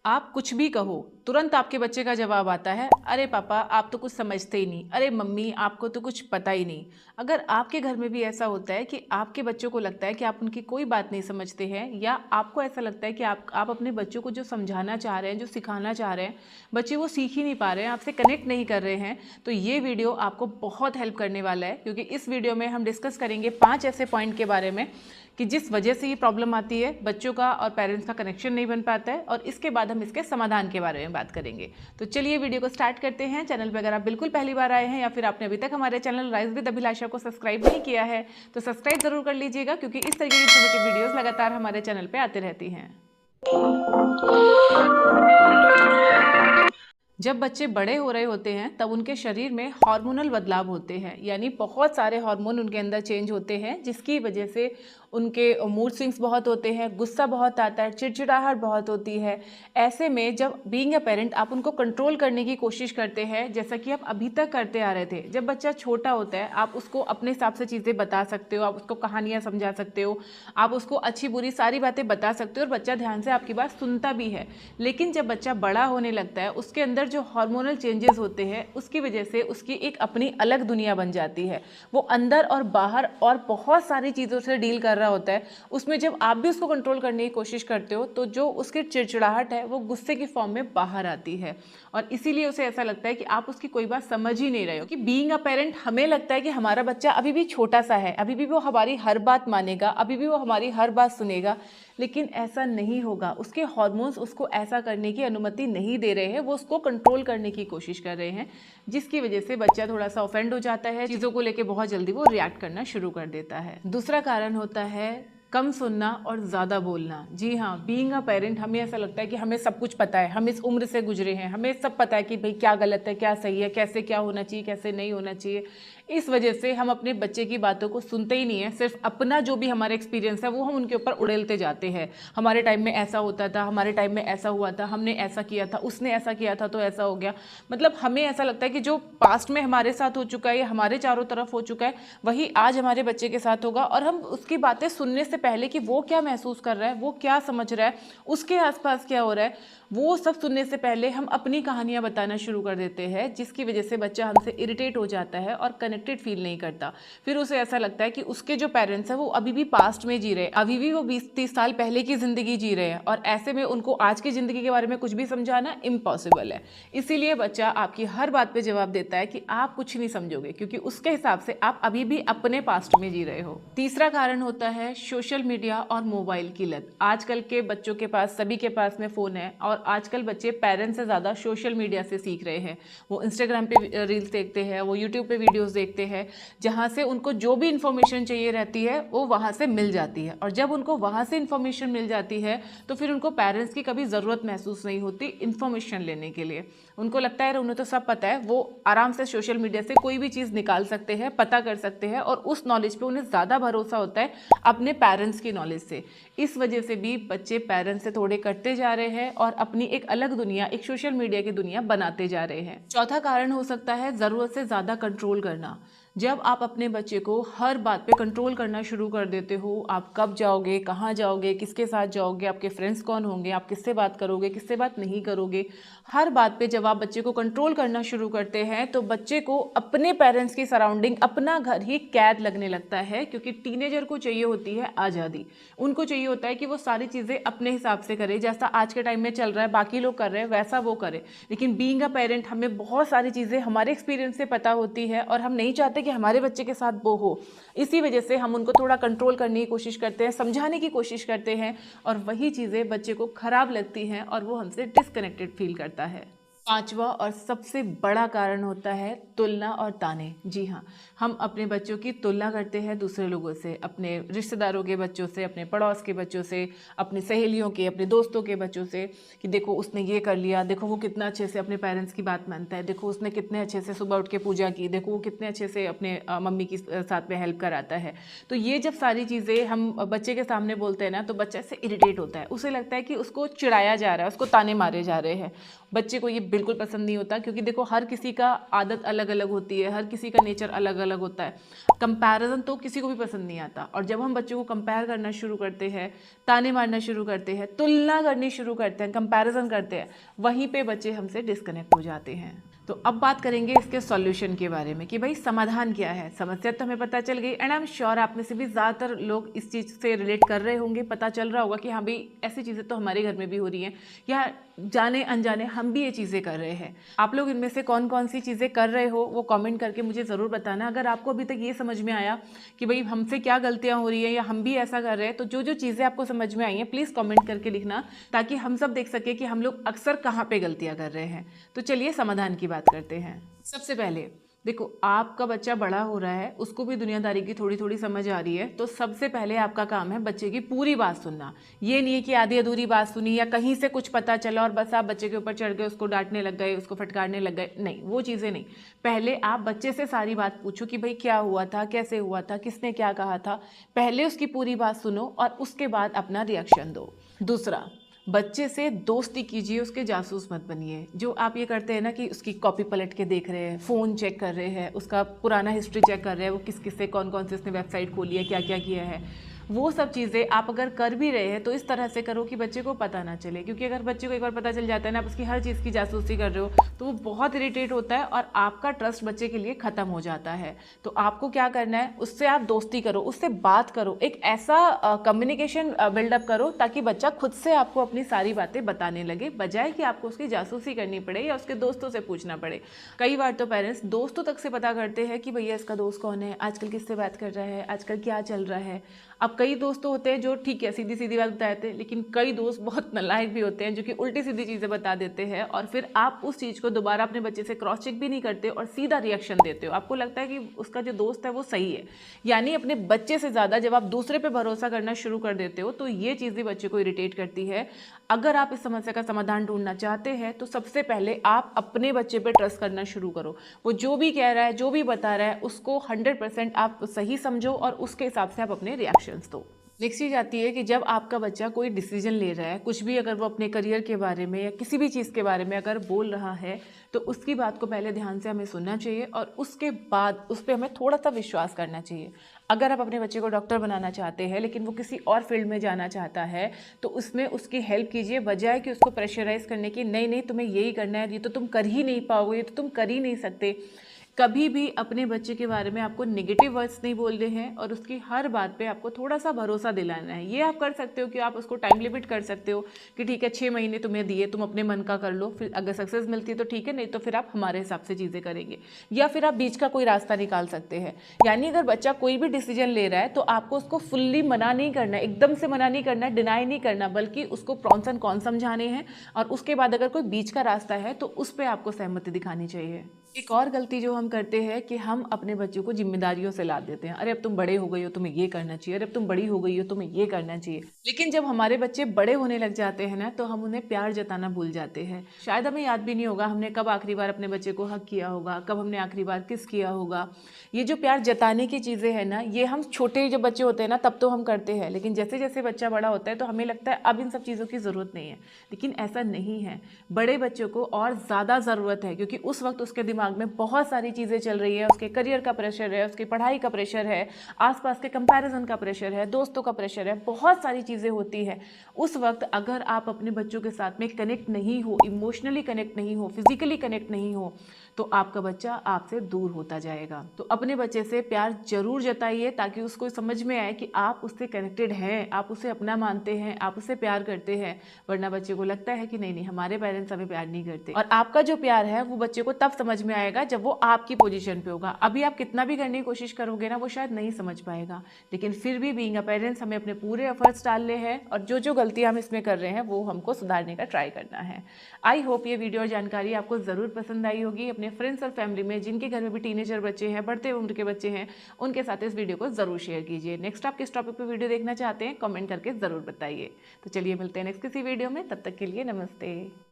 आप कुछ भी कहो, तुरंत आपके बच्चे का जवाब आता है, अरे पापा आप तो कुछ समझते ही नहीं, अरे मम्मी आपको तो कुछ पता ही नहीं। अगर आपके घर में भी ऐसा होता है कि आपके बच्चों को लगता है कि आप उनकी कोई बात नहीं समझते हैं, या आपको ऐसा लगता है कि आप अपने बच्चों को जो समझाना चाह रहे हैं, जो सिखाना चाह रहे हैं, बच्चे वो सीख ही नहीं पा रहे हैं, आपसे कनेक्ट नहीं कर रहे हैं, तो ये वीडियो आपको बहुत हेल्प करने वाला है। क्योंकि इस वीडियो में हम डिस्कस करेंगे 5 ऐसे पॉइंट के बारे में कि जिस वजह से ये प्रॉब्लम आती है, बच्चों का और पेरेंट्स का कनेक्शन नहीं बन पाता है, और इसके बाद हम इसके समाधान के बारे में बात करेंगे। तो चलिए वीडियो को स्टार्ट करते हैं। चैनल पर अगर आप बिल्कुल पहली बार आए हैं या फिर आपने अभी तक हमारे चैनल राइज विद अभिलाषा को सब्सक्राइब नहीं किया है तो सब्सक्राइब जरूर कर लीजिएगा, क्योंकि इस तरीके की इन्फॉर्मेटिव वीडियोस लगातार हमारे चैनल पर आती रहती हैं। जब बच्चे बड़े हो रहे होते हैं तब उनके शरीर में हार्मोनल बदलाव होते हैं, यानी बहुत सारे हार्मोन उनके अंदर चेंज होते हैं, जिसकी वजह से उनके मूड स्विंग्स बहुत होते हैं, गुस्सा बहुत आता है, चिड़चिड़ाहट बहुत होती है। ऐसे में जब बीइंग अ पेरेंट आप उनको कंट्रोल करने की कोशिश करते हैं, जैसा कि आप अभी तक करते आ रहे थे। जब बच्चा छोटा होता है आप उसको अपने हिसाब से चीज़ें बता सकते हो, आप उसको कहानियाँ समझा सकते हो, आप उसको अच्छी बुरी सारी बातें बता सकते हो और बच्चा ध्यान से आपकी बात सुनता भी है। लेकिन जब बच्चा बड़ा होने लगता है, उसके अंदर जो हार्मोनल चेंजेस होते हैं उसकी वजह से उसकी एक अपनी अलग दुनिया बन जाती है। वो अंदर और बाहर और बहुत सारी चीज़ों से डील कर रहा होता है। उसमें जब आप भी उसको कंट्रोल करने की कोशिश करते हो तो जो उसकी चिड़चिड़ाहट है वो गुस्से की फॉर्म में बाहर आती है, और इसीलिए उसे ऐसा लगता है कि आप उसकी कोई बात समझ ही नहीं रहे हो। कि बीइंग अ पेरेंट हमें लगता है कि हमारा बच्चा अभी भी छोटा सा है, अभी भी वो हमारी हर बात मानेगा, अभी भी वो हमारी हर बात सुनेगा, लेकिन ऐसा नहीं होगा। उसके हार्मोन्स उसको ऐसा करने की अनुमति नहीं दे रहे हैं, वो उसको कंट्रोल करने की कोशिश कर रहे हैं, जिसकी वजह से बच्चा थोड़ा सा ऑफेंड हो जाता है, चीज़ों को लेके बहुत जल्दी वो रिएक्ट करना शुरू कर देता है। दूसरा कारण होता है कम सुनना और ज़्यादा बोलना। जी हाँ, बीइंग अ पेरेंट हमें ऐसा लगता है कि हमें सब कुछ पता है, हम इस उम्र से गुजरे हैं, हमें सब पता है कि भाई क्या गलत है, क्या सही है, कैसे क्या होना चाहिए, कैसे नहीं होना चाहिए। इस वजह से हम अपने बच्चे की बातों को सुनते ही नहीं है, सिर्फ अपना जो भी हमारा एक्सपीरियंस है वो हम उनके ऊपर उड़ेलते जाते हैं। हमारे टाइम में ऐसा होता था, हमारे टाइम में ऐसा हुआ था, हमने ऐसा किया था, उसने ऐसा किया था तो ऐसा हो गया। मतलब हमें ऐसा लगता है कि जो पास्ट में हमारे साथ हो चुका है या हमारे चारों तरफ हो चुका है वही आज हमारे बच्चे के साथ होगा, और हम उसकी बातें सुनने से पहले कि वो क्या महसूस कर रहा है, वो क्या समझ रहा है, उसके आसपास क्या हो रहा है, वो सब सुनने से पहले हम अपनी कहानियां बताना शुरू कर देते हैं, जिसकी वजह से बच्चा हमसे इरिटेट हो जाता है और कनेक्टेड फील नहीं करता। फिर उसे ऐसा लगता है कि उसके जो पेरेंट्स हैं वो अभी भी पास्ट में जी रहे हैं, अभी भी वो 20-30 साल पहले की ज़िंदगी जी रहे हैं, और ऐसे में उनको आज की ज़िंदगी के बारे में कुछ भी समझाना इम्पॉसिबल है। इसीलिए बच्चा आपकी हर बात पर जवाब देता है कि आप कुछ नहीं समझोगे, क्योंकि उसके हिसाब से आप अभी भी अपने पास्ट में जी रहे हो। तीसरा कारण होता है सोशल मीडिया और मोबाइल की लत। आजकल के बच्चों के पास, सभी के पास में फ़ोन है, और आजकल बच्चे पेरेंट्स से ज़्यादा सोशल मीडिया से सीख रहे हैं। वो इंस्टाग्राम पे रील्स देखते हैं, वो यूट्यूब पे वीडियोस देखते हैं, जहाँ से उनको जो भी इन्फॉर्मेशन चाहिए रहती है वो वहाँ से मिल जाती है। और जब उनको वहाँ से इन्फॉर्मेशन मिल जाती है तो फिर उनको पेरेंट्स की कभी ज़रूरत महसूस नहीं होती इन्फॉर्मेशन लेने के लिए। उनको लगता है उन्हें तो सब पता है, वो आराम से सोशल मीडिया से कोई भी चीज़ निकाल सकते हैं, पता कर सकते हैं, और उस नॉलेज पे उन्हें ज़्यादा भरोसा होता है अपने पेरेंट्स की नॉलेज से। इस वजह से भी बच्चे पेरेंट्स से थोड़े कटते जा रहे हैं और अपनी एक अलग दुनिया, एक सोशल मीडिया की दुनिया बनाते जा रहे हैं। चौथा कारण हो सकता है ज़रूरत से ज़्यादा कंट्रोल करना। जब आप अपने बच्चे को हर बात पे कंट्रोल करना शुरू कर देते हो, आप कब जाओगे, कहाँ जाओगे, किसके साथ जाओगे, आपके फ्रेंड्स कौन होंगे, आप किससे बात करोगे, किससे बात नहीं करोगे, हर बात पे जब आप बच्चे को कंट्रोल करना शुरू करते हैं तो बच्चे को अपने पेरेंट्स की सराउंडिंग, अपना घर ही कैद लगने लगता है। क्योंकि टीनेजर को चाहिए होती है आज़ादी, उनको चाहिए होता है कि वो सारी चीज़ें अपने हिसाब से करे, जैसा आज के टाइम में चल रहा है, बाकी लोग कर रहे हैं वैसा वो करे। लेकिन बीइंग अ पेरेंट हमें बहुत सारी चीज़ें हमारे एक्सपीरियंस से पता होती है, और हम नहीं चाहते कि हमारे बच्चे के साथ वो हो। इसी वजह से हम उनको थोड़ा कंट्रोल करने की कोशिश करते हैं, समझाने की कोशिश करते हैं, और वही चीज़ें बच्चे को खराब लगती हैं और वो हमसे डिस्कनेक्टेड फील करता है। पांचवा और सबसे बड़ा कारण होता है तुलना और ताने। जी हाँ, हम अपने बच्चों की तुलना करते हैं दूसरे लोगों से, अपने रिश्तेदारों के बच्चों से, अपने पड़ोस के बच्चों से, अपनी सहेलियों के, अपने दोस्तों के बच्चों से, कि देखो उसने ये कर लिया, देखो वो कितना अच्छे से अपने पेरेंट्स की बात मानता है, देखो उसने कितने अच्छे से सुबह उठ के पूजा की, देखो वो कितने अच्छे से अपने मम्मी की साथ में हेल्प कराता है। तो ये जब सारी चीज़ें हम बच्चे के सामने बोलते हैं ना, तो बच्चा इससे इरिटेट होता है, उसे लगता है कि उसको चिढ़ाया जा रहा है, उसको ताने मारे जा रहे हैं। बच्चे को ये बिल्कुल पसंद नहीं होता, क्योंकि देखो हर किसी का आदत अलग अलग होती है, हर किसी का नेचर अलग अलग होता है। कंपैरिजन तो किसी को भी पसंद नहीं आता, और जब हम बच्चों को कंपेयर करना शुरू करते हैं, ताने मारना शुरू करते हैं, तुलना करनी शुरू करते हैं, कंपैरिजन करते हैं, वहीं पे बच्चे हमसे डिस्कनेक्ट हो जाते हैं। तो अब बात करेंगे इसके सॉल्यूशन के बारे में कि भाई समाधान क्या है। समस्या तो हमें पता चल गई, एंड आई एम श्योर आप में से भी ज़्यादातर लोग इस चीज़ से रिलेट कर रहे होंगे, पता चल रहा होगा कि हाँ भाई ऐसी चीज़ें तो हमारे घर में भी हो रही हैं, या जाने अनजाने हम भी ये चीज़ें कर रहे हैं। आप लोग इनमें से कौन कौन सी चीज़ें कर रहे हो वो कमेंट करके मुझे ज़रूर बताना। अगर आपको अभी तक ये समझ में आया कि भाई हमसे क्या गलतियाँ हो रही है या हम भी ऐसा कर रहे हैं, तो जो जो चीज़ें आपको समझ में आई हैं प्लीज़ कमेंट करके लिखना, ताकि हम सब देख सके कि हम लोग अक्सर कहाँ पे गलतियाँ कर रहे हैं। तो चलिए समाधान की बात करते हैं। सबसे पहले देखो, आपका बच्चा बड़ा हो रहा है, उसको भी दुनियादारी की थोड़ी थोड़ी समझ आ रही है, तो सबसे पहले आपका काम है बच्चे की पूरी बात सुनना। ये नहीं है कि आधी अधूरी बात सुनी या कहीं से कुछ पता चला और बस आप बच्चे के ऊपर चढ़ गए, उसको डांटने लग गए, उसको फटकारने लग गए। नहीं, वो चीज़ें नहीं। पहले आप बच्चे से सारी बात पूछो कि भाई क्या हुआ था, कैसे हुआ था, किसने क्या कहा था। पहले उसकी पूरी बात सुनो और उसके बाद अपना रिएक्शन दो। दूसरा, बच्चे से दोस्ती कीजिए, उसके जासूस मत बनिए। जो आप ये करते हैं ना कि उसकी कॉपी पलट के देख रहे हैं, फ़ोन चेक कर रहे हैं, उसका पुराना हिस्ट्री चेक कर रहे हैं, वो किस किस से कौन कौन से उसने वेबसाइट खोली है, क्या क्या किया है, वो सब चीज़ें आप अगर कर भी रहे हैं तो इस तरह से करो कि बच्चे को पता ना चले। क्योंकि अगर बच्चे को एक बार पता चल जाता है ना, आप उसकी हर चीज़ की जासूसी कर रहे हो, तो वो बहुत इरिटेट होता है और आपका ट्रस्ट बच्चे के लिए ख़त्म हो जाता है। तो आपको क्या करना है, उससे आप दोस्ती करो, उससे बात करो, एक ऐसा कम्युनिकेशन बिल्डअप करो ताकि बच्चा खुद से आपको अपनी सारी बातें बताने लगे, बजाय कि आपको उसकी जासूसी करनी पड़े या उसके दोस्तों से पूछना पड़े। कई बार तो पेरेंट्स दोस्तों तक से पता करते हैं कि भैया इसका दोस्त कौन है, आजकल किससे बात कर रहा है, आजकल क्या चल रहा है। अब कई दोस्त तो होते हैं जो ठीक है सीधी सीधी बात बता देते हैं, लेकिन कई दोस्त बहुत नालायक भी होते हैं जो कि उल्टी सीधी चीज़ें बता देते हैं, और फिर आप उस चीज़ को दोबारा अपने बच्चे से क्रॉस चेक भी नहीं करते और सीधा रिएक्शन देते हो। आपको लगता है कि उसका जो दोस्त है वो सही है। यानी अपने बच्चे से ज़्यादा जब आप दूसरे पे भरोसा करना शुरू कर देते हो, तो ये चीज़ भी बच्चे को इरिटेट करती है। अगर आप इस समस्या का समाधान ढूंढना चाहते हैं तो सबसे पहले आप अपने बच्चे पे ट्रस्ट करना शुरू करो। वो जो भी कह रहा है, जो भी बता रहा है, उसको 100% आप सही समझो और उसके हिसाब से आप अपने रिएक्शंस दो। नेक्स्ट चीज़ आती है कि जब आपका बच्चा कोई डिसीजन ले रहा है, कुछ भी, अगर वो अपने करियर के बारे में या किसी भी चीज़ के बारे में अगर बोल रहा है, तो उसकी बात को पहले ध्यान से हमें सुनना चाहिए और उसके बाद उस पर हमें थोड़ा सा विश्वास करना चाहिए। अगर आप अपने बच्चे को डॉक्टर बनाना चाहते हैं लेकिन वो किसी और फील्ड में जाना चाहता है, तो उसमें उसकी हेल्प कीजिए, बजाय कि उसको प्रेशराइज करने की, नहीं नहीं तुम्हें यही करना है, ये तो तुम कर ही नहीं पाओगे, ये तो तुम कर ही नहीं सकते। कभी भी अपने बच्चे के बारे में आपको नेगेटिव वर्ड्स नहीं बोलने हैं और उसकी हर बात पे आपको थोड़ा सा भरोसा दिलाना है। ये आप कर सकते हो कि आप उसको टाइम लिमिट कर सकते हो कि ठीक है 6 महीने तुम्हें दिए, तुम अपने मन का कर लो, फिर अगर सक्सेस मिलती है तो ठीक है, नहीं तो फिर आप हमारे हिसाब से चीज़ें करेंगे, या फिर आप बीच का कोई रास्ता निकाल सकते हैं। यानी अगर बच्चा कोई भी डिसीजन ले रहा है तो आपको उसको फुल्ली मना नहीं करना है, एकदम से मना नहीं करना है, डिनाई नहीं करना, बल्कि उसको प्रॉन्स एंड कॉन्स समझाने हैं और उसके बाद अगर कोई बीच का रास्ता है तो उस पर आपको सहमति दिखानी चाहिए। एक और गलती जो हम करते हैं कि हम अपने बच्चों को जिम्मेदारियों से लाद देते हैं। अरे अब तुम बड़े हो गई हो, तुम्हें ये करना चाहिए, अरे अब तुम बड़ी हो गई हो, तुम्हें ये करना चाहिए। लेकिन जब हमारे बच्चे बड़े होने लग जाते हैं ना, तो हम उन्हें प्यार जताना भूल जाते हैं। शायद हमें याद भी नहीं होगा हमने कब आखिरी बार अपने बच्चे को हक किया होगा, कब हमने आखिरी बार किस किया होगा। ये जो प्यार जताने की चीज़ें हैं ना, ये हम छोटे जब बच्चे होते हैं ना तब तो हम करते हैं, लेकिन जैसे जैसे बच्चा बड़ा होता है तो हमें लगता है अब इन सब चीज़ों की ज़रूरत नहीं है। लेकिन ऐसा नहीं है, बड़े बच्चों को और ज़्यादा ज़रूरत है, क्योंकि उस वक्त उसके दिमाग में बहुत सारी चीज़ें चल रही है। उसके करियर का प्रेशर है, उसकी पढ़ाई का प्रेशर है, आसपास के कंपैरिजन का प्रेशर है, दोस्तों का प्रेशर है, बहुत सारी चीज़ें होती है। उस वक्त अगर आप अपने बच्चों के साथ में कनेक्ट नहीं हो, इमोशनली कनेक्ट नहीं हो, फिजिकली कनेक्ट नहीं हो, तो आपका बच्चा आपसे दूर होता जाएगा। तो अपने बच्चे से प्यार जरूर जताइए ताकि उसको समझ में आए कि आप उससे कनेक्टेड हैं, आप उसे अपना मानते हैं, आप उसे प्यार करते हैं। वरना बच्चे को लगता है कि नहीं नहीं हमारे पेरेंट्स हमें प्यार नहीं करते, और आपका जो प्यार है वो बच्चे को तब समझ में आएगा जब वो आपकी पोजीशन पे होगा। अभी आप कितना भी करने की कोशिश करोगे ना, वो शायद नहीं समझ पाएगा, लेकिन फिर भी बीइंग अ पेरेंट्स हमें अपने पूरे एफर्ट्स डालने हैं और जो जो गलतियां हम इसमें कर रहे हैं वो हमको सुधारने का ट्राई करना है। आई होप ये वीडियो और जानकारी आपको ज़रूर पसंद आई होगी। अपने फ्रेंड्स और फैमिली में जिनके घर में भी टीनेजर बच्चे हैं, बढ़ते उम्र के बच्चे हैं, उनके साथ इस वीडियो को ज़रूर शेयर कीजिए। नेक्स्ट आप किस टॉपिक पर वीडियो देखना चाहते हैं कमेंट करके ज़रूर बताइए। तो चलिए मिलते हैं नेक्स्ट किसी वीडियो में, तब तक के लिए नमस्ते।